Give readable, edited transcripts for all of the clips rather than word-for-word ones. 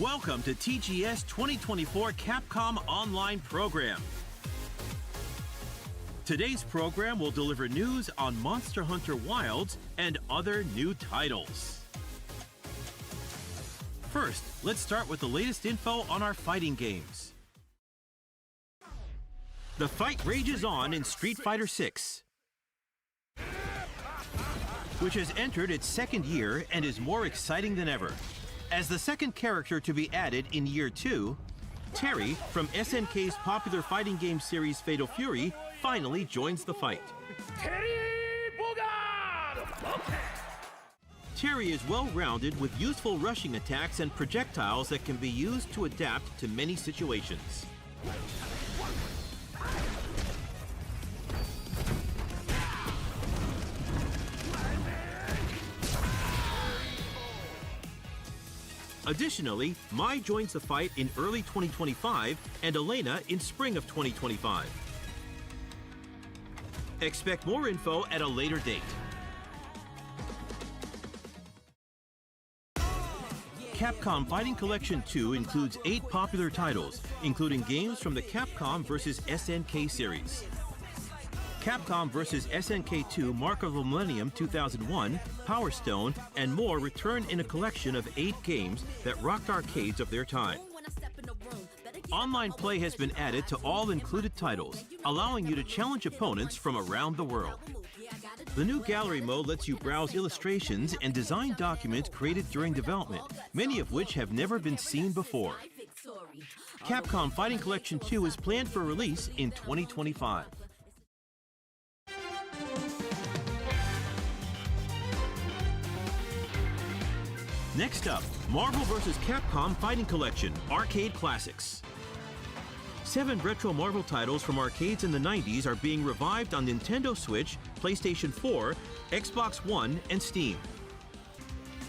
Welcome to TGS 2024 Capcom Online Program. Today's program will deliver news on Monster Hunter Wilds and other new titles. First, let's start with the latest info on our fighting games. The fight rages on in Street Fighter VI, which has entered its second year and is more exciting than ever. As the second character to be added in Year 2, Terry from SNK's popular fighting game series Fatal Fury finally joins the fight. Terry is well-rounded with useful rushing attacks and projectiles that can be used to adapt to many situations. Additionally, Mai joins the fight in early 2025 and Elena in spring of 2025. Expect more info at a later date. Capcom Fighting Collection 2 includes 8 popular titles, including games from the Capcom vs. SNK series. Capcom vs. SNK 2 Mark of the Millennium 2001, Power Stone, and more return in a collection of 8 games that rocked arcades of their time. Online play has been added to all included titles, allowing you to challenge opponents from around the world. The new gallery mode lets you browse illustrations and design documents created during development, many of which have never been seen before. Capcom Fighting Collection 2 is planned for release in 2025. Next up, Marvel vs. Capcom Fighting Collection Arcade Classics. 7 retro Marvel titles from arcades in the 90s are being revived on Nintendo Switch, PlayStation 4, Xbox One, and Steam.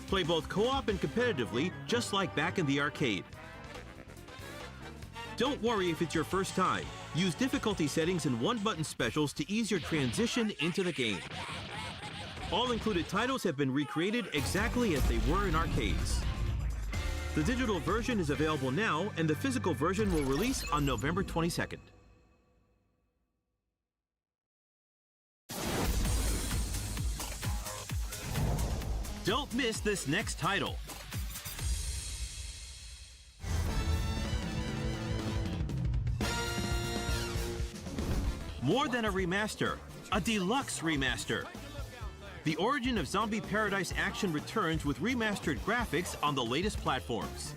Play both co-op and competitively, just like back in the arcade. Don't worry if it's your first time. Use difficulty settings and one-button specials to ease your transition into the game. All included titles have been recreated exactly as they were in arcades. The digital version is available now, and the physical version will release on November 22nd. Don't miss this next title. More than a remaster, a deluxe remaster. The Origin of Zombie Paradise action returns with remastered graphics on the latest platforms.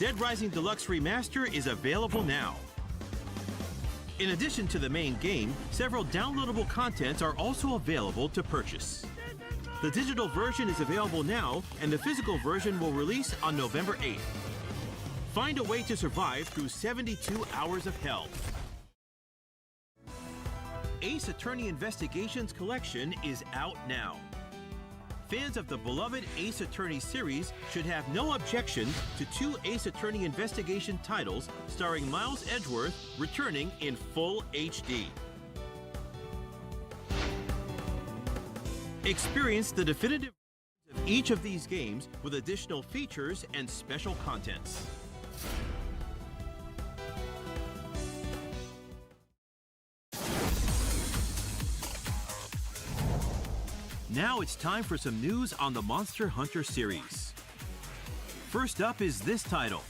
Dead Rising Deluxe Remaster is available now. In addition to the main game, several downloadable contents are also available to purchase. The digital version is available now, and the physical version will release on November 8th. Find a way to survive through 72 hours of hell. Ace Attorney Investigations Collection is out now. Fans of the beloved Ace Attorney series should have no objection to 2 Ace Attorney Investigation titles starring Miles Edgeworth returning in full HD. Experience the definitive of each of these games with additional features and special contents. Now it's time for some news on the Monster Hunter series. First up is this title.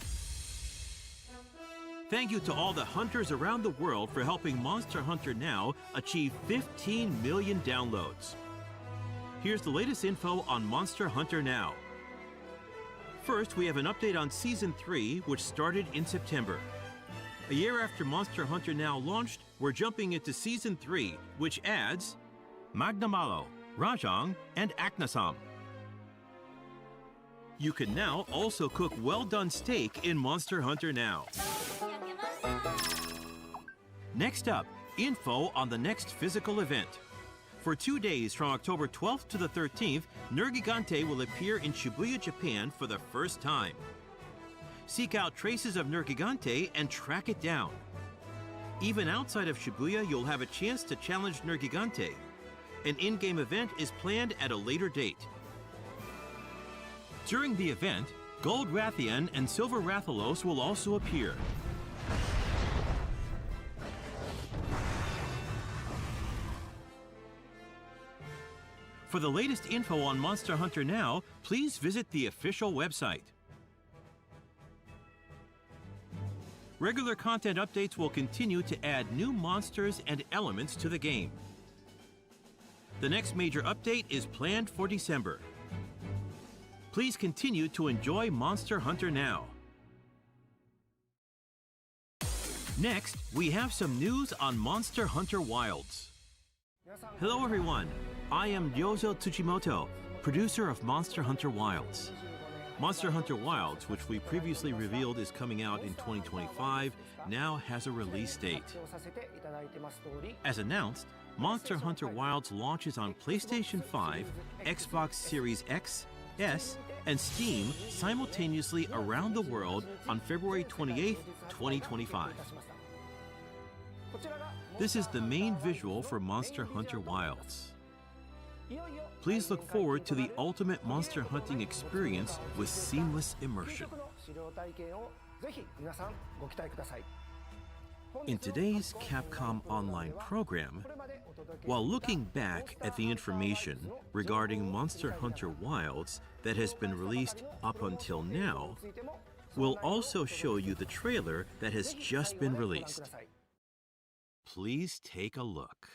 Thank you to all the hunters around the world for helping Monster Hunter Now achieve 15 million downloads. Here's the latest info on Monster Hunter Now. First, we have an update on Season 3, which started in September. A year after Monster Hunter Now launched, we're jumping into Season 3, which adds Magnamalo, Rajang, and Aknasam. You can now also cook well-done steak in Monster Hunter Now. Next up, info on the next physical event. For 2 days from October 12th to the 13th, Nergigante will appear in Shibuya, Japan for the first time. Seek out traces of Nergigante and track it down. Even outside of Shibuya, you'll have a chance to challenge Nergigante. An in-game event is planned at a later date. During the event, Gold Rathian and Silver Rathalos will also appear. For the latest info on Monster Hunter Now, please visit the official website. Regular content updates will continue to add new monsters and elements to the game. The next major update is planned for December. Please continue to enjoy Monster Hunter Now. Next, we have some news on Monster Hunter Wilds. Hello everyone, I am Ryozo Tsuchimoto, producer of Monster Hunter Wilds. Monster Hunter Wilds, which we previously revealed is coming out in 2025, now has a release date. As announced, Monster Hunter Wilds launches on PlayStation 5, Xbox Series X, S, and Steam simultaneously around the world on February 28, 2025. This is the main visual for Monster Hunter Wilds. Please look forward to the ultimate monster hunting experience with seamless immersion. In today's Capcom Online program, while looking back at the information regarding Monster Hunter Wilds that has been released up until now, we'll also show you the trailer that has just been released. Please take a look.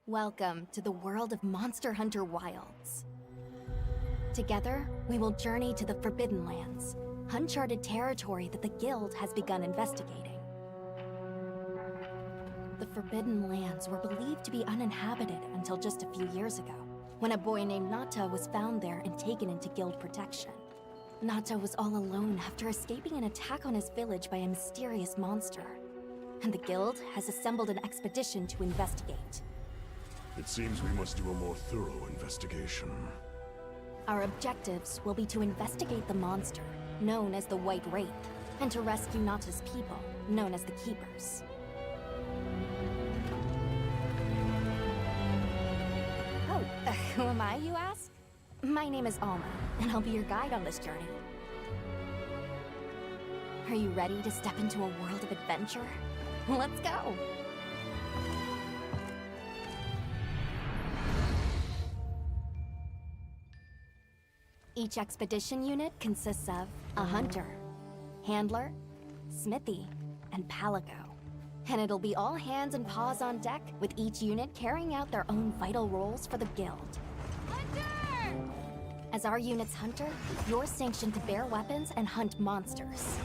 Welcome to the world of Monster Hunter Wilds. Together, we will journey to the Forbidden Lands, uncharted territory that the Guild has begun investigating. The Forbidden Lands were believed to be uninhabited until just a few years ago, when a boy named Nata was found there and taken into Guild protection. Nata was all alone after escaping an attack on his village by a mysterious monster, and the Guild has assembled an expedition to investigate. It seems we must do a more thorough investigation. Our objectives will be to investigate the monster, known as the White Wraith, and to rescue Nata's people, known as the Keepers. Oh, who am I, you ask? My name is Alma, and I'll be your guide on this journey. Are you ready to step into a world of adventure? Let's go! Each expedition unit consists of a hunter, handler, smithy, and palico. And it'll be all hands and paws on deck, with each unit carrying out their own vital roles for the Guild. Hunter! As our unit's hunter, you're sanctioned to bear weapons and hunt monsters.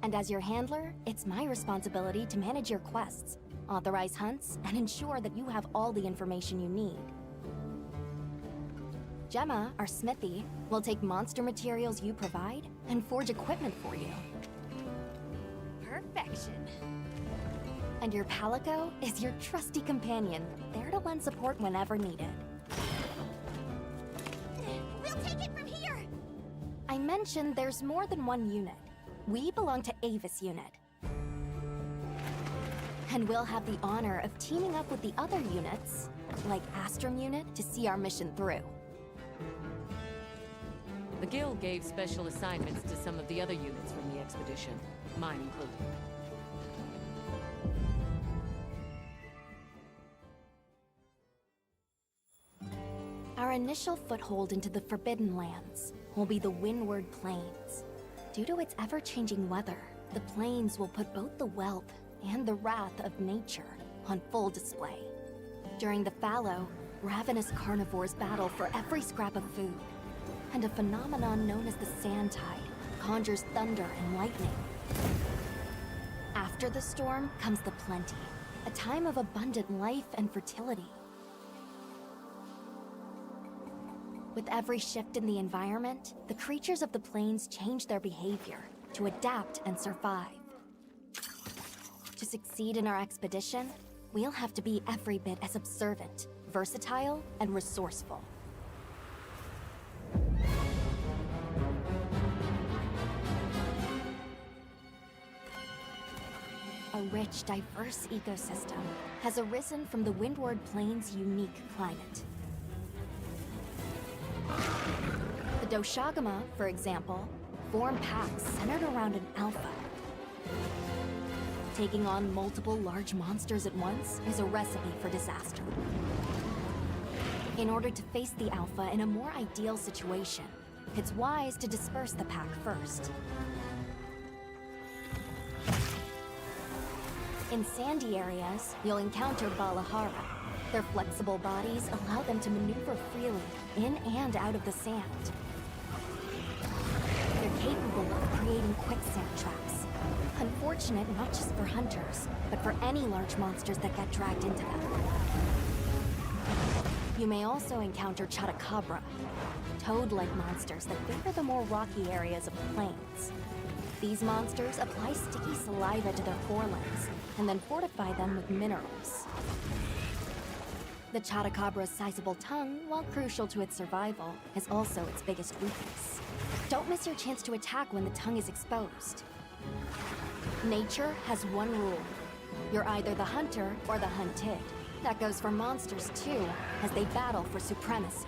And as your handler, it's my responsibility to manage your quests, authorize hunts, and ensure that you have all the information you need. Gemma, our smithy, will take monster materials you provide and forge equipment for you. Perfection. And your Palico is your trusty companion, there to lend support whenever needed. We'll take it from here! I mentioned there's more than one unit. We belong to Avis Unit. And we'll have the honor of teaming up with the other units, like Astrum Unit, to see our mission through. The Guild gave special assignments to some of the other units from the expedition, mine included. Our initial foothold into the Forbidden Lands will be the Windward Plains. Due to its ever-changing weather, the plains will put both the wealth and the wrath of nature on full display. During the fallow, ravenous carnivores battle for every scrap of food, and a phenomenon known as the Sand Tide conjures thunder and lightning. After the storm comes the plenty, a time of abundant life and fertility. With every shift in the environment, the creatures of the plains change their behavior to adapt and survive. To succeed in our expedition, we'll have to be every bit as observant, versatile, and resourceful. A rich, diverse ecosystem has arisen from the Windward Plains' unique climate. The Doshagama, for example, form packs centered around an alpha. Taking on multiple large monsters at once is a recipe for disaster. In order to face the alpha in a more ideal situation, it's wise to disperse the pack first. In sandy areas, you'll encounter Balahara. Their flexible bodies allow them to maneuver freely in and out of the sand. They're capable of creating quicksand traps. Unfortunate not just for hunters, but for any large monsters that get dragged into them. You may also encounter Chotacabra, toad-like monsters that favor the more rocky areas of the plains. These monsters apply sticky saliva to their forelimbs and then fortify them with minerals. The Chotacabra's sizable tongue, while crucial to its survival, is also its biggest weakness. Don't miss your chance to attack when the tongue is exposed. Nature has one rule. You're either the hunter or the hunted. That goes for monsters too, as they battle for supremacy.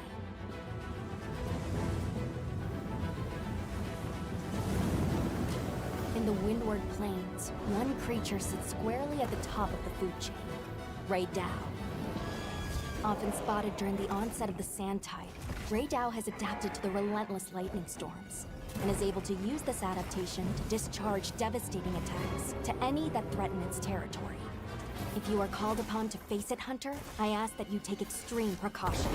In the Windward Plains, one creature sits squarely at the top of the food chain, Raydao. Often spotted during the onset of the sand tide, Raydao has adapted to the relentless lightning storms, and is able to use this adaptation to discharge devastating attacks to any that threaten its territory. If you are called upon to face it, Hunter, I ask that you take extreme precaution.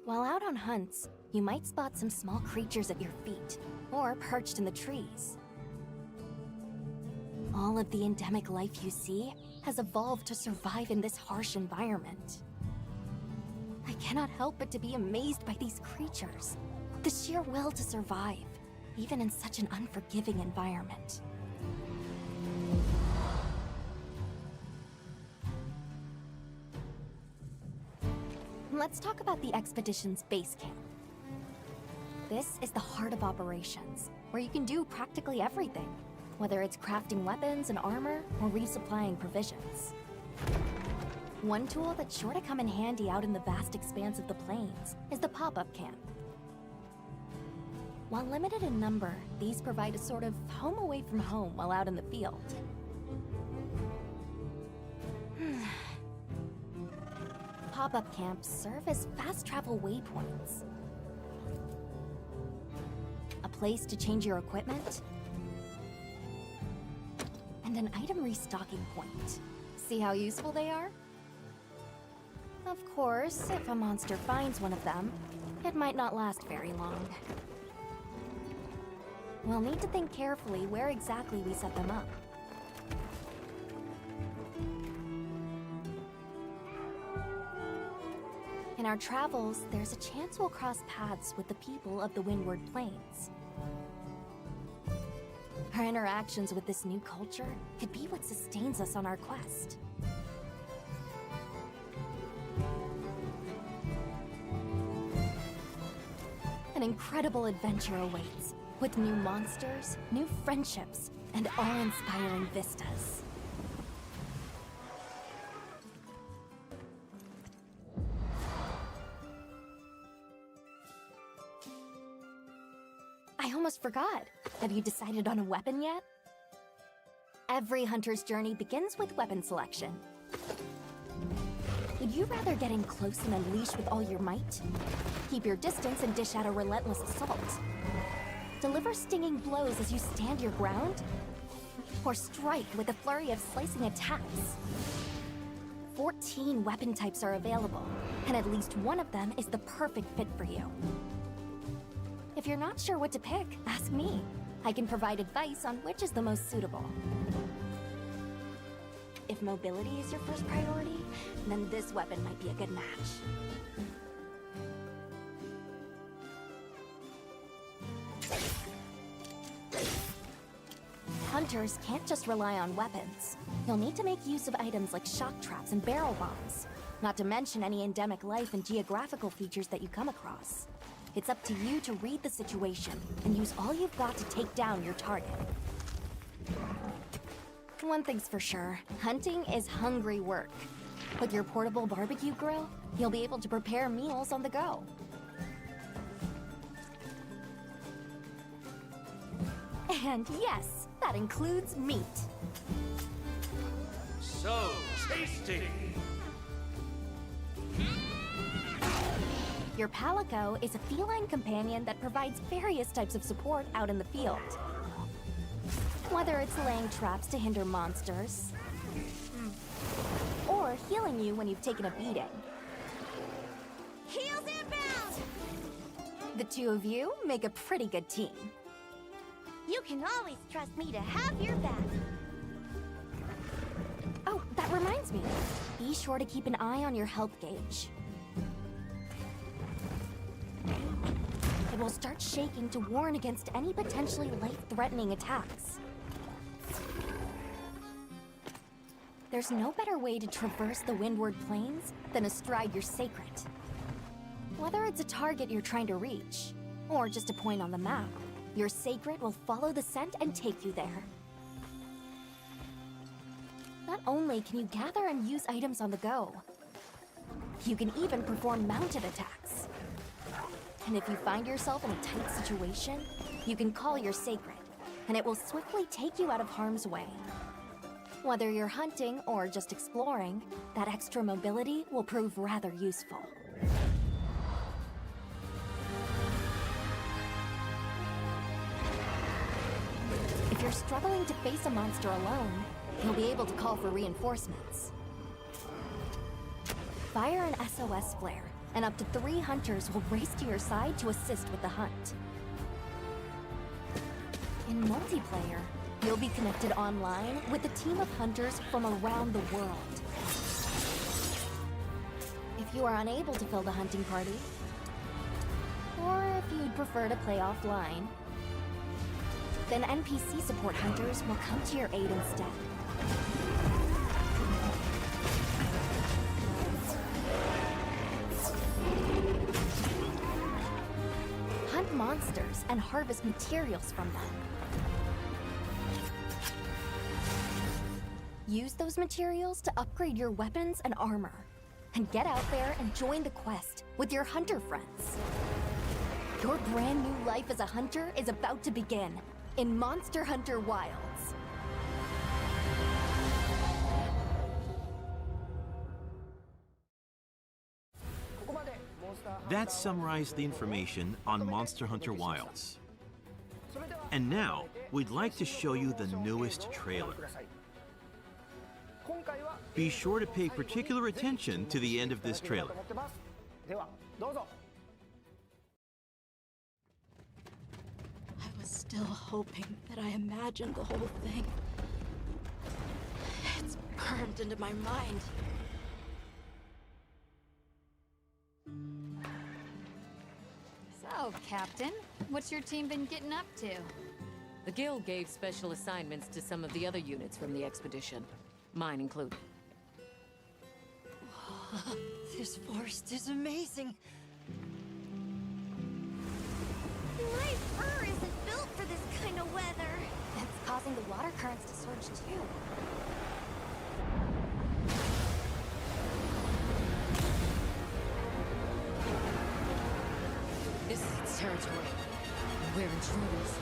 While out on hunts, you might spot some small creatures at your feet, or perched in the trees. All of the endemic life you see has evolved to survive in this harsh environment. I cannot help but to be amazed by these creatures. The sheer will to survive, even in such an unforgiving environment. Let's talk about the expedition's base camp. This is the heart of operations, where you can do practically everything, whether it's crafting weapons and armor or resupplying provisions. One tool that's sure to come in handy out in the vast expanse of the plains is the pop-up camp. While limited in number, these provide a sort of home away from home while out in the field. Pop-up camps serve as fast travel waypoints. A place to change your equipment, and an item restocking point. See how useful they are? Of course, if a monster finds one of them, it might not last very long. We'll need to think carefully where exactly we set them up. In our travels, there's a chance we'll cross paths with the people of the Windward Plains. Our interactions with this new culture could be what sustains us on our quest. An incredible adventure awaits, with new monsters, new friendships, and awe-inspiring vistas. I almost forgot. Have you decided on a weapon yet? Every hunter's journey begins with weapon selection. Would you rather get in close and unleash with all your might? Keep your distance and dish out a relentless assault? Deliver stinging blows as you stand your ground? Or strike with a flurry of slicing attacks? 14 weapon types are available, and at least one of them is the perfect fit for you. If you're not sure what to pick, ask me. I can provide advice on which is the most suitable. If mobility is your first priority, then this weapon might be a good match. Hunters can't just rely on weapons. You'll need to make use of items like shock traps and barrel bombs. Not to mention any endemic life and geographical features that you come across. It's up to you to read the situation and use all you've got to take down your target. One thing's for sure, hunting is hungry work. With your portable barbecue grill, you'll be able to prepare meals on the go. And yes, that includes meat. So tasty! Your Palico is a feline companion that provides various types of support out in the field. Whether it's laying traps to hinder monsters, or healing you when you've taken a beating. Heals inbound! The two of you make a pretty good team. You can always trust me to have your back. Oh, that reminds me. Be sure to keep an eye on your health gauge. It will start shaking to warn against any potentially life-threatening attacks. There's no better way to traverse the Windward Plains than astride your sacred. Whether it's a target you're trying to reach, or just a point on the map, your sacred will follow the scent and take you there. Not only can you gather and use items on the go, you can even perform mounted attacks. And if you find yourself in a tight situation, you can call your sacred, and it will swiftly take you out of harm's way. Whether you're hunting or just exploring, that extra mobility will prove rather useful. If you're struggling to face a monster alone, you'll be able to call for reinforcements. Fire an SOS flare, and up to 3 hunters will race to your side to assist with the hunt. In multiplayer, you'll be connected online with a team of hunters from around the world. If you are unable to fill the hunting party, or if you'd prefer to play offline, then NPC support hunters will come to your aid instead. Hunt monsters and harvest materials from them. Use those materials to upgrade your weapons and armor. And get out there and join the quest with your hunter friends. Your brand new life as a hunter is about to begin in Monster Hunter Wilds. That summarized the information on Monster Hunter Wilds. And now, we'd like to show you the newest trailer. Be sure to pay particular attention to the end of this trailer. I was still hoping that I imagined the whole thing. It's burned into my mind. So, Captain, what's your team been getting up to? The Guild gave special assignments to some of the other units from the expedition, mine included. This forest is amazing. My fur isn't built for this kind of weather. It's causing the water currents to surge too. This is its territory. We're intruders.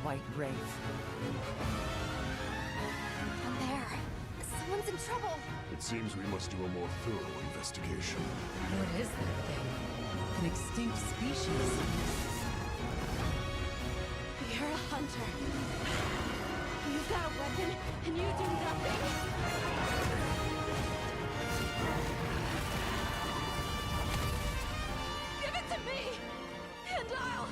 white wraith. Down there. Someone's in trouble. It seems we must do a more thorough investigation. What is that thing? An extinct species? You're a hunter. You've got a weapon, and you do nothing. Give it to me, and I'll...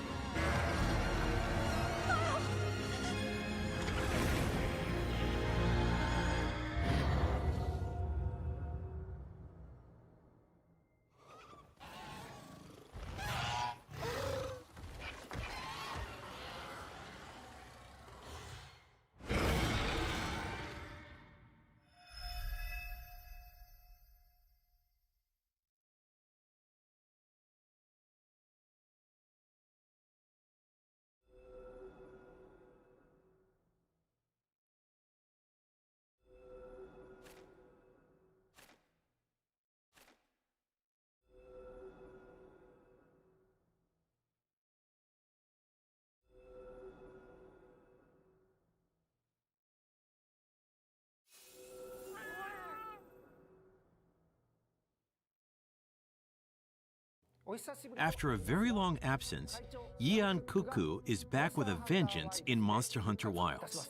After a very long absence, Yian Cuckoo is back with a vengeance in Monster Hunter Wilds.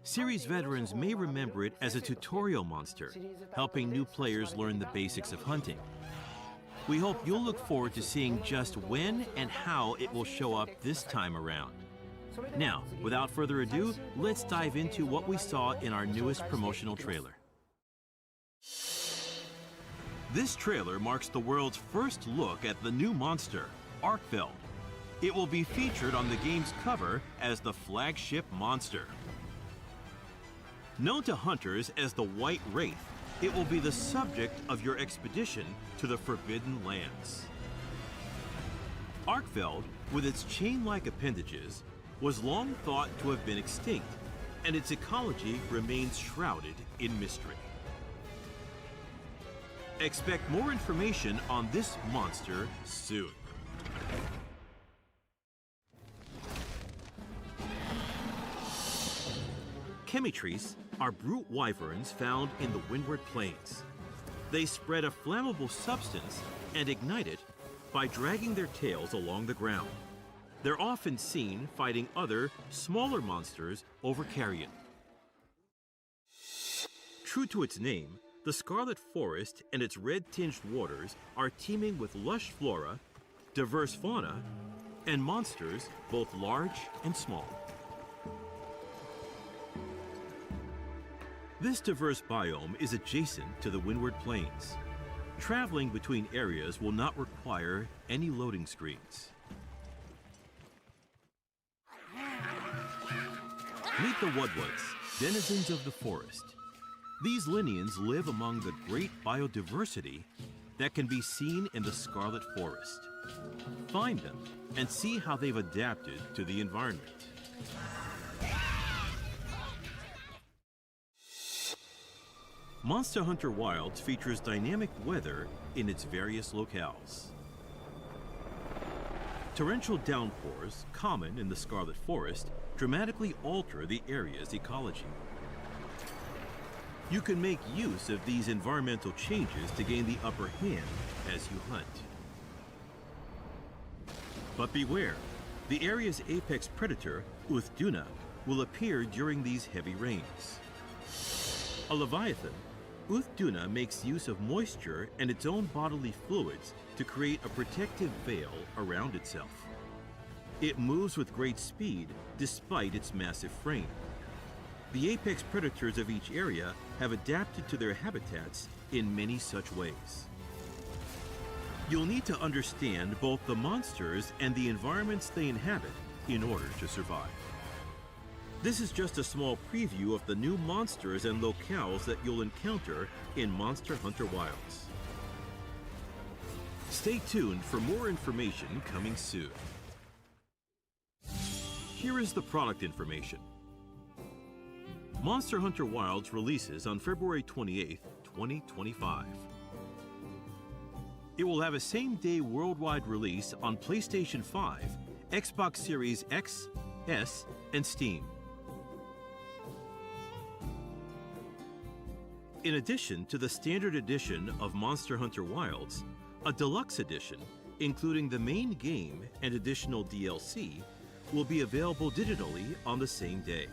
Series veterans may remember it as a tutorial monster, helping new players learn the basics of hunting. We hope you'll look forward to seeing just when and how it will show up this time around. Now, without further ado, let's dive into what we saw in our newest promotional trailer. This trailer marks the world's first look at the new monster, Arkfeld. It will be featured on the game's cover as the flagship monster. Known to hunters as the White Wraith, it will be the subject of your expedition to the Forbidden Lands. Arkfeld, with its chain-like appendages, was long thought to have been extinct, and its ecology remains shrouded in mystery. Expect more information on this monster soon. Chemitres are brute wyverns found in the Windward Plains. They spread a flammable substance and ignite it by dragging their tails along the ground. They're often seen fighting other, smaller monsters over carrion. True to its name, the Scarlet Forest and its red-tinged waters are teeming with lush flora, diverse fauna, and monsters both large and small. This diverse biome is adjacent to the Windward Plains. Traveling between areas will not require any loading screens. Meet the Wudwuds, denizens of the forest. These Linians live among the great biodiversity that can be seen in the Scarlet Forest. Find them and see how they've adapted to the environment. Monster Hunter Wilds features dynamic weather in its various locales. Torrential downpours, common in the Scarlet Forest, dramatically alter the area's ecology. You can make use of these environmental changes to gain the upper hand as you hunt. But beware, the area's apex predator, Uthduna, will appear during these heavy rains. A leviathan, Uthduna makes use of moisture and its own bodily fluids to create a protective veil around itself. It moves with great speed despite its massive frame. The apex predators of each area have adapted to their habitats in many such ways. You'll need to understand both the monsters and the environments they inhabit in order to survive. This is just a small preview of the new monsters and locales that you'll encounter in Monster Hunter Wilds. Stay tuned for more information coming soon. Here is the product information. Monster Hunter Wilds releases on February 28, 2025. It will have a same-day worldwide release on PlayStation 5, Xbox Series X, S, and Steam. In addition to the standard edition of Monster Hunter Wilds, a deluxe edition, including the main game and additional DLC, will be available digitally on the same day.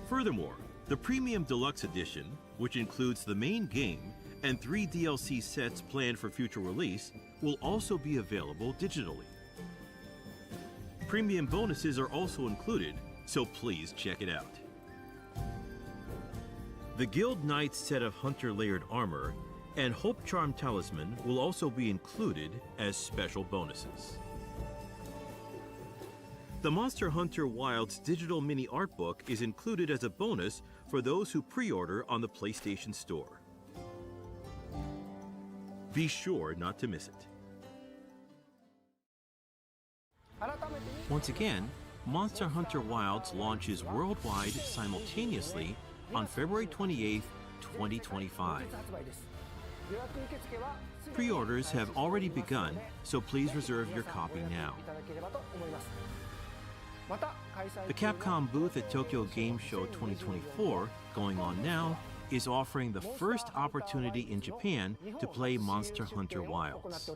Furthermore, the Premium Deluxe Edition, which includes the main game and 3 DLC sets planned for future release, will also be available digitally. Premium bonuses are also included, so please check it out. The Guild Knight's set of Hunter layered armor and Hope Charm Talisman will also be included as special bonuses. The Monster Hunter Wilds digital mini art book is included as a bonus for those who pre-order on the PlayStation Store. Be sure not to miss it. Once again, Monster Hunter Wilds launches worldwide simultaneously on February 28th, 2025. Pre-orders have already begun, so please reserve your copy now. The Capcom booth at Tokyo Game Show 2024, going on now, is offering the first opportunity in Japan to play Monster Hunter Wilds.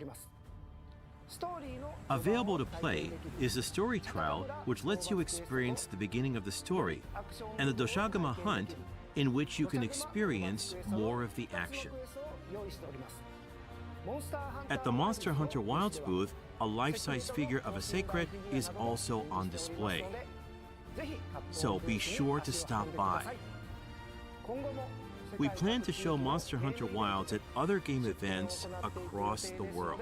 Available to play is the story trial, which lets you experience the beginning of the story, and the Doshagama Hunt, in which you can experience more of the action. At the Monster Hunter Wilds booth, a life-size figure of a Secret is also on display. So be sure to stop by. We plan to show Monster Hunter Wilds at other game events across the world.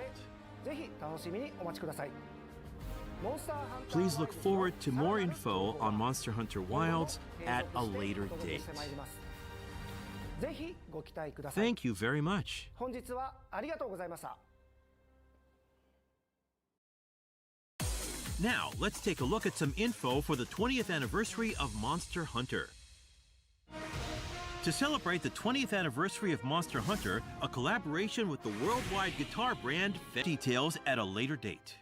Please look forward to more info on Monster Hunter Wilds at a later date. Thank you very much. Now, let's take a look at some info for the 20th anniversary of Monster Hunter. To celebrate the 20th anniversary of Monster Hunter, a collaboration with the worldwide guitar brand details at a later date.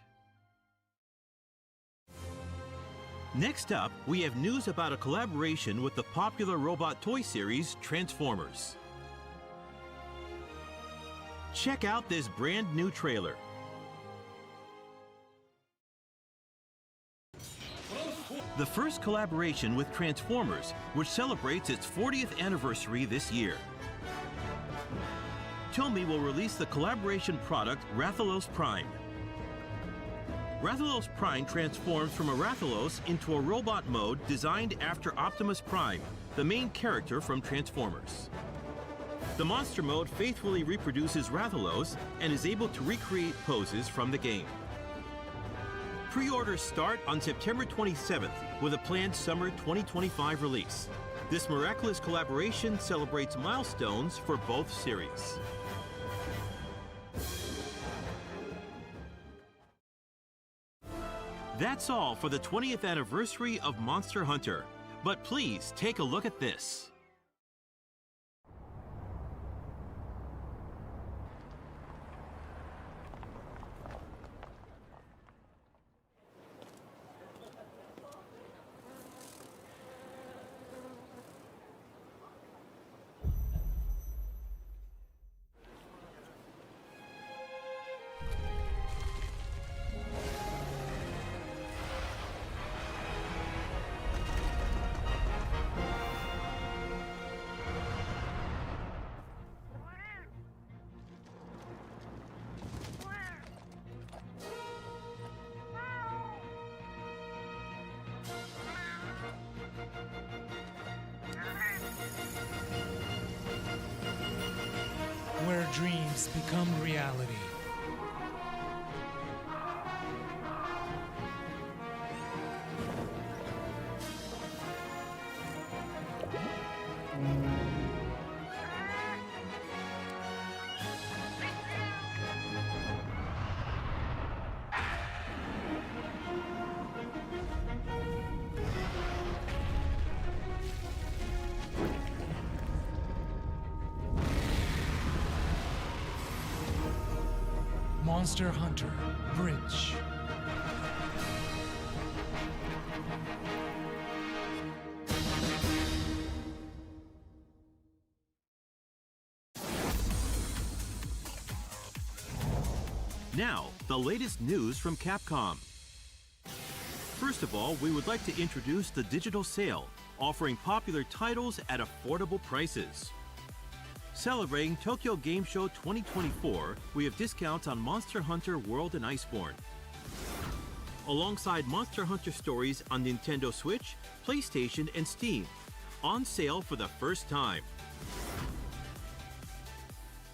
Next up, we have news about a collaboration with the popular robot toy series Transformers. Check out this brand new trailer. The first collaboration with Transformers, which celebrates its 40th anniversary this year. Tomy will release the collaboration product Rathalos Prime. Rathalos Prime transforms from a Rathalos into a robot mode designed after Optimus Prime, the main character from Transformers. The monster mode faithfully reproduces Rathalos and is able to recreate poses from the game. Pre-orders start on September 27th with a planned summer 2025 release. This miraculous collaboration celebrates milestones for both series. That's all for the 20th anniversary of Monster Hunter. But please take a look at this. Where dreams become reality. Monster Hunter Bridge. Now, the latest news from Capcom. First of all, we would like to introduce the digital sale, offering popular titles at affordable prices. Celebrating Tokyo Game Show 2024, we have discounts on Monster Hunter World and Iceborne. Alongside Monster Hunter Stories on Nintendo Switch, PlayStation, and Steam, on sale for the first time.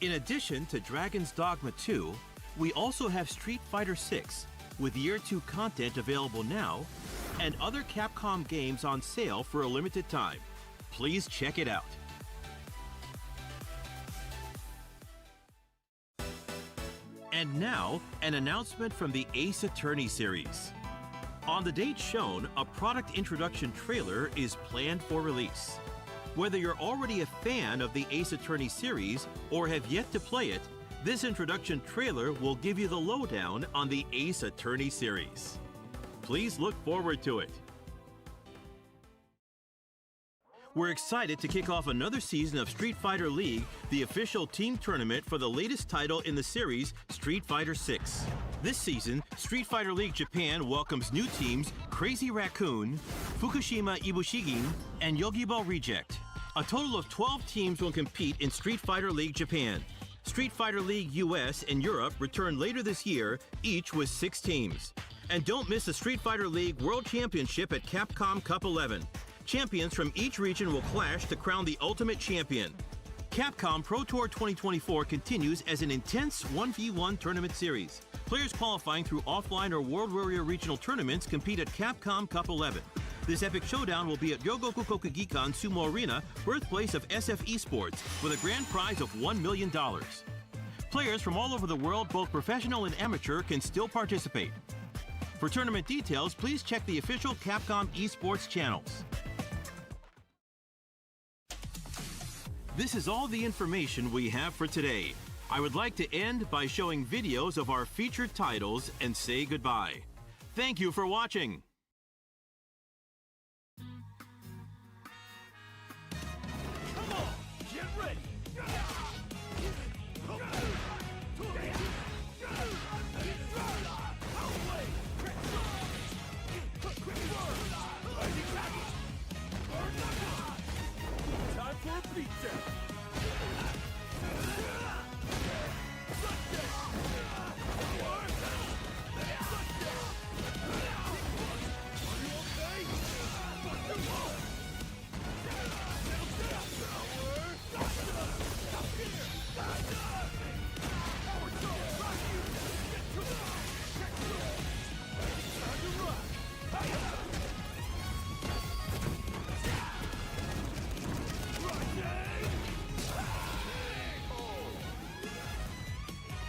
In addition to Dragon's Dogma 2, we also have Street Fighter 6, with Year 2 content available now, and other Capcom games on sale for a limited time. Please check it out. And now, an announcement from the Ace Attorney series. On the date shown, a product introduction trailer is planned for release. Whether you're already a fan of the Ace Attorney series or have yet to play it, this introduction trailer will give you the lowdown on the Ace Attorney series. Please look forward to it. We're excited to kick off another season of Street Fighter League, the official team tournament for the latest title in the series, Street Fighter 6. This season, Street Fighter League Japan welcomes new teams Crazy Raccoon, Fukushima Ibushigin, and Yogibo Reject. A total of 12 teams will compete in Street Fighter League Japan. Street Fighter League US and Europe return later this year, each with 6 teams. And don't miss the Street Fighter League World Championship at Capcom Cup 11. Champions from each region will clash to crown the ultimate champion. Capcom Pro Tour 2024 continues as an intense 1v1 tournament series. Players qualifying through offline or World Warrior regional tournaments compete at Capcom Cup 11. This epic showdown will be at Ryogoku Kokugikan Sumo Arena, birthplace of SF Esports, with a grand prize of $1 million. Players from all over the world, both professional and amateur, can still participate. For tournament details, please check the official Capcom Esports channels. This is all the information we have for today. I would like to end by showing videos of our featured titles and say goodbye. Thank you for watching.